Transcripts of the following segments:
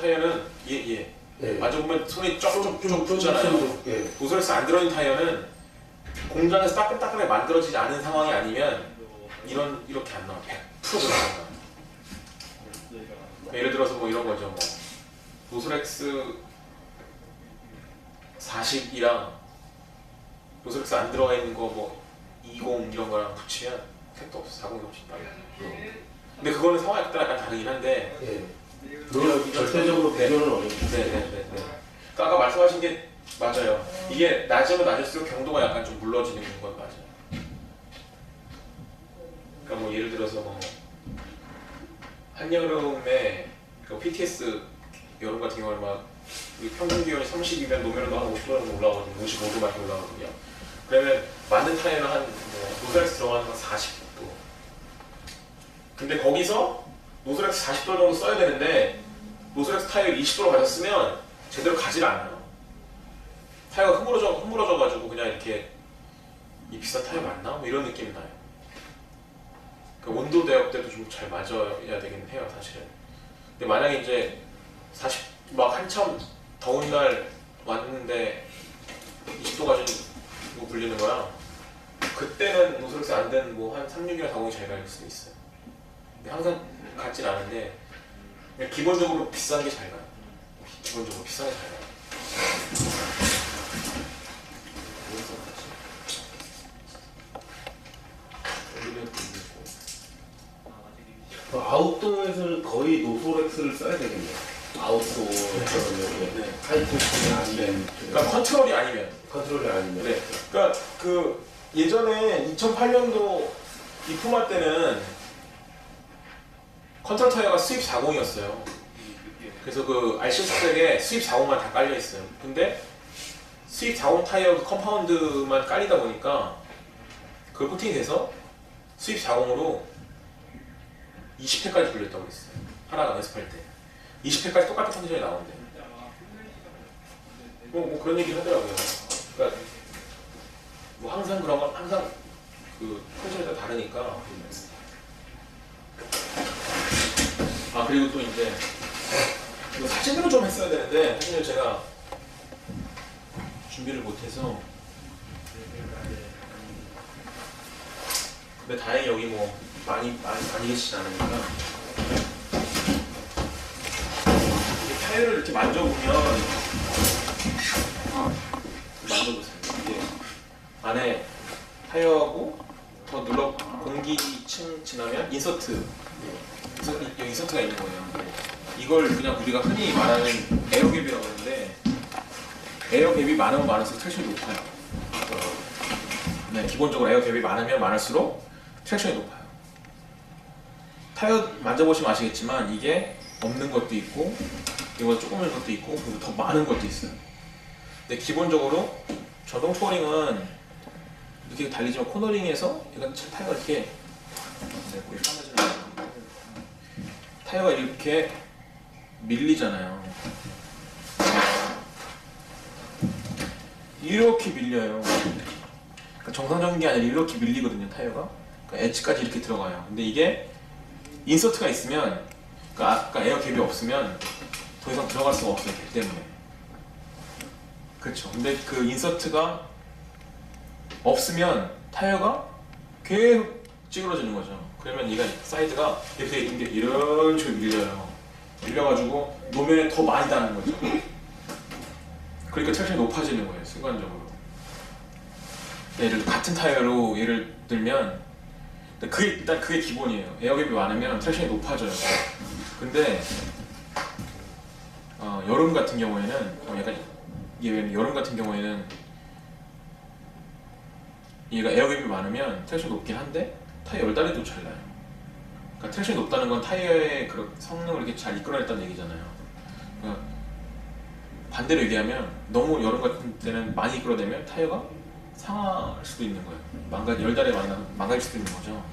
타이어는 예. 만져보면 손이 쫙쫙 붙잖아요. 예. 노스렉스 안 들어있는 타이어는 공장에서 따끈따끈하게 만들어지지 않은 상황이 아니면 이렇게 안 나와. 100% 들어가요. 예를 들어서 뭐 이런 거죠. 뭐 노스렉스 40이랑 노스렉스 안 들어가 있는 거 뭐 20 이런 거랑 붙이면 택도 없어. 40이 훨씬 빨라. 근데 그거는 상황에 따라 약간 다르긴 한데. 절대적으로 비교는 어렵죠. 네네네. 그러니까 아까 말씀하신 게 맞아요. 이게 낮으면 낮을수록 경도가 약간 좀 물러지는 건 맞아요. 그러니까 뭐 예를 들어서 뭐 한여름에 그 PTS 여름 같은 경우는 막 평균 기온이 30이면 노면도 한 50도 정도 올라가거든요. 55도밖에 올라가거든요. 그러면 맞는 타이어는 한 노스렉스 들어가는 건 40도. 근데 거기서 노스렉스 40도 정도 써야 되는데 노스렉스 타이어 20도로 가졌으면 제대로 가질 않아요. 타이어가 흐물어져가지고 그냥 이렇게 이 비싼 타이어 맞나? 뭐 이런 느낌이 나요. 그 온도 대역대도 좀 잘 맞아야 되긴 해요, 사실은. 근데 만약에 이제 막 한참 더운 날 왔는데 20도 가지고 굴리는 거야. 그때는 노스렉스 안 된 뭐 한 36이나 40이 잘 갈 수도 있어요. 근데 항상 같진 않은데 그냥 기본적으로 비싼 게 잘 가요. 기본적으로 비싼 게 잘 가요. 아웃도어에서는 거의 노스렉스를 써야 되겠네요. 아웃도어처럼 이렇게 하이패스이 아니면 그러니까 컨트롤이 아니면. 컨트롤이 아니면. 네. 그러니까 그 예전에 2008년도 이 푸마 때는 컨트롤 타이어가 수입 40이었어요. 그래서 그 RC 스펙에 수입 40만 다 깔려 있어요. 근데 수입 40 타이어 컴파운드만 깔리다 보니까 그걸 코팅이 돼서 수입 40으로 20회까지 돌렸다고 그랬어요. 하나가 연습할 때 20회까지 똑같은 컨디션이 나오는데 뭐 그런 얘기를 하더라고요. 그러니까 뭐 항상 그런 건 항상 그 컨디션이 다 다르니까. 아 그리고 또 이제 이거 사진으로 좀 했어야 되는데 사진을 제가 준비를 못해서. 근데 다행히 여기 뭐 많이 계시지 않으니까. 이게 타이어를 이렇게 만져보면 만져보세요. 이게 안에 타이어하고 더 눌러 공기층 지나면 인서트가 있는 거예요. 이걸 그냥 우리가 흔히 말하는 에어갭이라고 하는데 에어갭이 많으면 많을수록 트랙션이 높아요. 네, 기본적으로 에어갭이 많으면 많을수록 트랙션이 높아요. 타이어 만져보시면 아시겠지만 이게 없는 것도 있고 이거 조금인 것도 있고 그리고 더 많은 것도 있어요. 근데 기본적으로 전동 투어링은 이렇게 달리지만 코너링에서 타이어가 이렇게 타이어가 이렇게 밀리잖아요. 이렇게 밀려요. 그러니까 정상적인 게 아니라 이렇게 밀리거든요, 타이어가. 그러니까 엣지까지 이렇게 들어가요. 근데 이게 인서트가 있으면, 그러니까 아까 에어갭이 없으면 더 이상 들어갈 수가 없어요, 갭 때문에. 그렇죠. 근데 그 인서트가 없으면 타이어가 계속 찌그러지는 거죠. 그러면 얘가 사이드가 옆에 있는 게 이런 식으로 밀려요. 밀려가지고 노면에 더 많이 닿는 거죠. 그러니까 트랙션이 높아지는 거예요, 순간적으로. 예를 들어 같은 타이어로 예를 들면 일단 그게 기본이에요. 에어갭이 많으면 트랙션이 높아져요. 근데 여름 같은 경우에는 약간 여름 같은 경우에는 얘가 에어갭이 많으면 트랙션이 높긴 한데 타이어 열다리도 잘 나요. 그러니까 트랙션이 높다는 건 타이어의 그런 성능을 이렇게 잘 이끌어냈다는 얘기잖아요. 그러니까 반대로 얘기하면 너무 여름 같은 때는 많이 이끌어내면 타이어가 상할 수도 있는 거예요. 열달에 많이 망가질 수도 있는 거죠.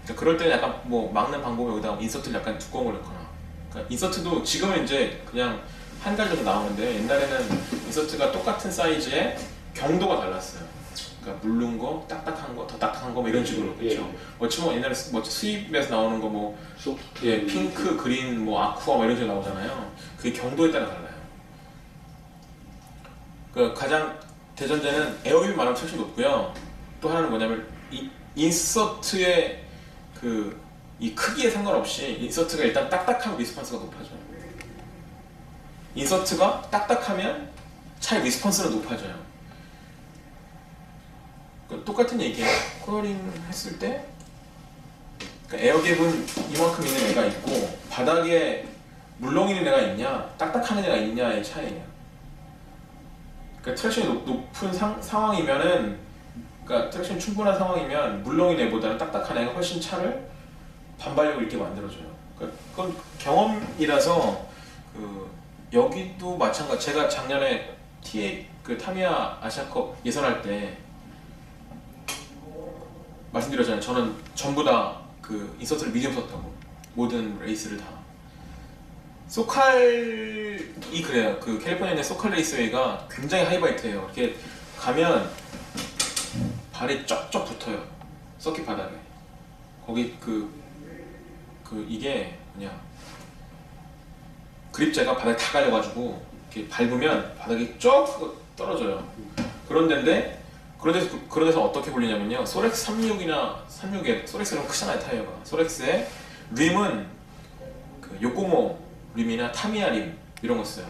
그러니까 그럴 때는 약간 뭐 막는 방법이 여기다가 인서트를 약간 두꺼운 걸 넣거나. 그러니까 인서트도 지금은 이제 그냥 한 가지 정도 나오는데 옛날에는 인서트가 똑같은 사이즈에 경도가 달랐어요. 그러니까 물른 거, 딱딱한 거, 더 딱딱한 거, 뭐 이런 식으로 그렇죠. 예. 뭐지 뭐 옛날에 뭐 수입에서 나오는 거 뭐 소프트. 예, 핑크, 그린, 뭐 아쿠아 뭐 이런 식으로 나오잖아요. 그게 경도에 따라 달라요. 그 가장 대전제는 에어깁이 말하면 훨씬 높고요. 또 하나는 뭐냐면 이 인서트의 그 이 크기에 상관없이 인서트가 일단 딱딱하면 리스폰스가 높아져요. 인서트가 딱딱하면 차의 리스폰스는 높아져요. 똑같은 얘기예요. 코너링 했을 때 그러니까 에어갭은 이만큼 있는 애가 있고 바닥에 물렁이 있는 애가 있냐 딱딱한 애가 있냐의 차이예요. 그러니까 트랙션이 높은 상황이면은 그러니까 트랙션이 충분한 상황이면 물렁이 애보다는 딱딱한 애가 훨씬 차를 반발력을 있게 만들어줘요. 그러니까 그건 경험이라서 그 여기도 마찬가지. 제가 작년에 그 타미야 아시아컵 예선할 때 말씀드렸잖아요. 저는 전부 다 그 인서트를 미디엄 썼다고 모든 레이스를 다. 소칼이 그래요. 그 캘리포니아에 있는 소칼 레이스웨이가 굉장히 하이바이트예요. 이렇게 가면 발이 쩍쩍 붙어요. 서킷 바닥에. 거기 이게 뭐냐 그립제가 바닥에 다 깔려가지고 이렇게 밟으면 바닥이 쭉 떨어져요. 그런 데서 어떻게 굴리냐면요. 소렉스 36에 소렉스는 크잖아요 타이어가. 소렉스의 림은 그 요코모 림이나 타미야 림 이런 거 써요.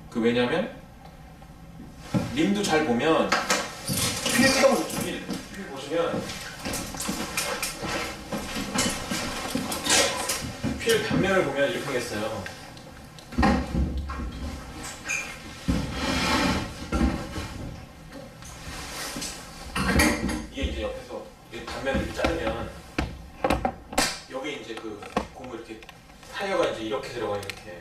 그 왜냐면 림도 잘 보면 휠 보시면 휠 단면을 보면 이렇게 생겼어요. 이게 이제 옆에서 단면을 이렇게 자르면 여기 이제 그 고무 이렇게 타이어가 이제 이렇게 들어가 이렇게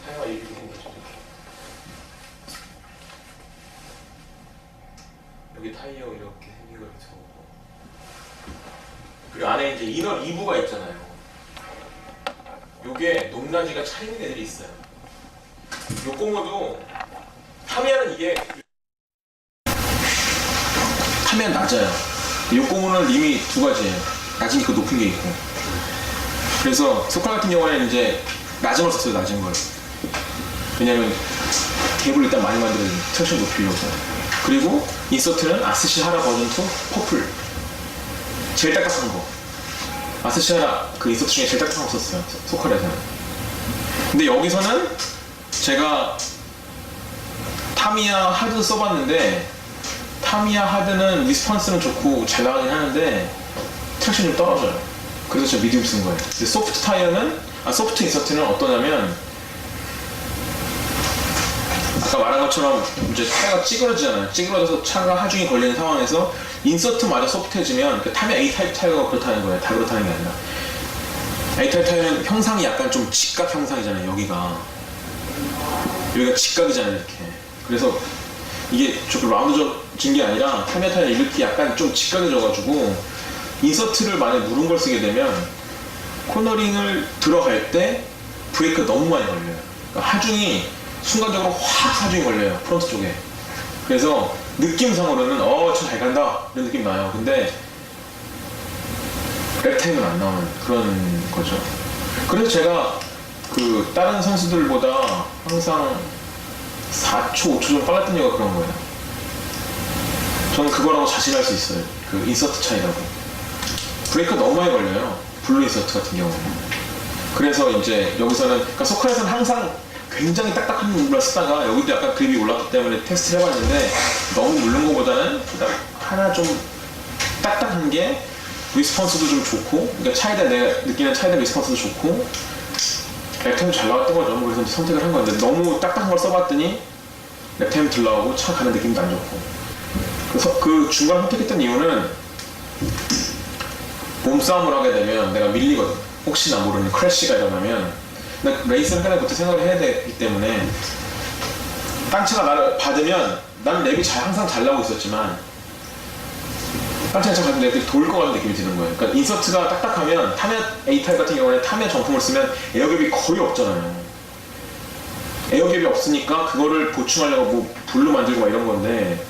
타이어가 이렇게 생겼죠. 여기 타이어 이렇게 생긴 거 이렇게 들어오고 그리고 안에 이제 이너 2부가 있잖아요. 요게 높낮이가 차이 있는 애들이 있어요. 요 고무도 타미야는 이게 타미야는 낮아요. 요 고무는 림이 두 가지예요. 낮은 게 있고 높은 게 있고. 그래서 소칼 같은 경우에는 이제 낮은 걸 썼어요. 낮은 걸. 왜냐면 갭을 일단 많이 만들어야 트랙션 높이려고. 그리고 인서트는 아스시하라 버전 2 퍼플. 제일 딱딱한 거. 아스시하라 그 인서트 중에 제일 딱딱한 거 썼어요. 소칼에서는. 근데 여기서는 제가 타미야 하드 써봤는데 타미야 하드는 리스폰스는 좋고 잘 나가긴 하는데 트랙션이 좀 떨어져요. 그래서 제가 미디움 쓴 거예요. 근데 소프트 타이어는 소프트 인서트는 어떠냐면 아까 말한 것처럼 이제 타이어가 찌그러지잖아요. 찌그러져서 차가 하중이 걸리는 상황에서 인서트마저 소프트해지면 그 타미야 A타입 타이어가 그렇다는 거예요. 다 그렇다는 게 아니라 A타입 타이어는 형상이 약간 좀 직각 형상이잖아요. 여기가 직각이잖아요. 이렇게. 그래서 이게 조금 라운드진 게 아니라 타미야 타이어 이렇게 약간 좀 직각해져가지고 인서트를 만약에 무른 걸 쓰게 되면 코너링을 들어갈 때 브레이크가 너무 많이 걸려요. 그러니까 하중이 순간적으로 확 하중이 걸려요. 프론트 쪽에. 그래서 느낌상으로는 차 잘 간다 이런 느낌 나요. 근데 랩타임은 안 나오는 그런 거죠. 그래서 제가 그 다른 선수들보다 항상 4초, 5초 좀 빨랐던 이유가 그런 거예요. 저는 그거라고 자신할 수 있어요. 그 인서트 차이라고. 브레이크가 너무 많이 걸려요. 블루 인서트 같은 경우는. 그래서 이제 여기서는, 그러니까 소칼에서는 항상 굉장히 딱딱한 물을 쓰다가 여기도 약간 그립이 올랐기 때문에 테스트를 해봤는데 너무 물른 거보다는 하나 좀 딱딱한 게 리스폰스도 좀 좋고, 그러니까 차에다 내가 느끼는 차에다 리스폰스도 좋고, 랩타임도 잘 나왔던 거죠. 그래서 선택을 한 건데 너무 딱딱한 걸 써봤더니 랩타임 덜 나오고 차 가는 느낌도 안 좋고. 그래서 그 중간 선택했던 이유는 몸싸움을 하게 되면 내가 밀리거든. 혹시나 모르는 크래쉬가 일어나면 레이스는 그날부터 생각을 해야 되기 때문에 땅차가 나를 받으면 나는 랩이 항상 잘 나오고 있었지만 땅차가 잘 받으면 랩이 돌 것 같은 느낌이 드는 거예요. 그러니까 인서트가 딱딱하면 타미야 A타입 같은 경우는 타미야 정품을 쓰면 에어갭이 거의 없잖아요. 에어갭이 없으니까 그거를 보충하려고 뭐 불로 만들고 막 이런 건데,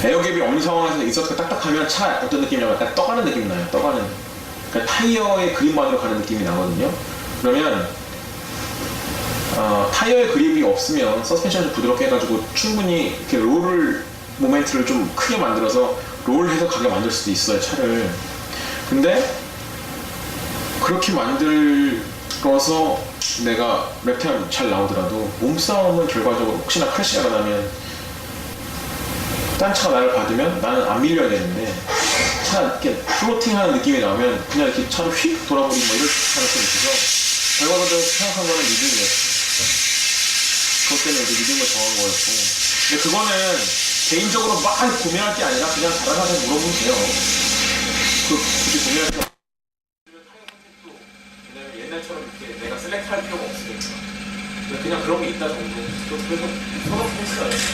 에어갭이 없는 상황에서 익서트가 딱딱하면 차 어떤 느낌이냐면 약간 떠가는 느낌이 나요. 떠가는. 그러니까 타이어의 그립만으로 가는 느낌이 나거든요. 그러면 타이어의 그립이 없으면 서스펜션을 부드럽게 해가지고 충분히 이렇게 롤을 모멘트를 좀 크게 만들어서 롤해서 가게 만들 수도 있어요, 차를. 근데 그렇게 만들어서 내가 랩타임 잘 나오더라도 몸싸움은 결과적으로 혹시나 크래시가 나면 딴 차가 나를 받으면 나는 안 밀려야 되는데, 차 이렇게 플로팅하는 느낌이 나오면 그냥 이렇게 차를 휙 돌아버리고 뭐 이럴 가능성이 있어서 결과적으로 생각한 거는 리딩이었어. 그것 때문에 이제 리딩을 정한 거였고, 근데 그거는 개인적으로 막 고민할 게 아니라 그냥 다른 사람한테 물어보면 돼요. 굳이 고민할 게 타이어 선택도 왜냐면 옛날처럼 이렇게 내가 셀렉트 할 필요가 없으니까 그냥 그런 게 있다 정도. 그래서 선호했어요.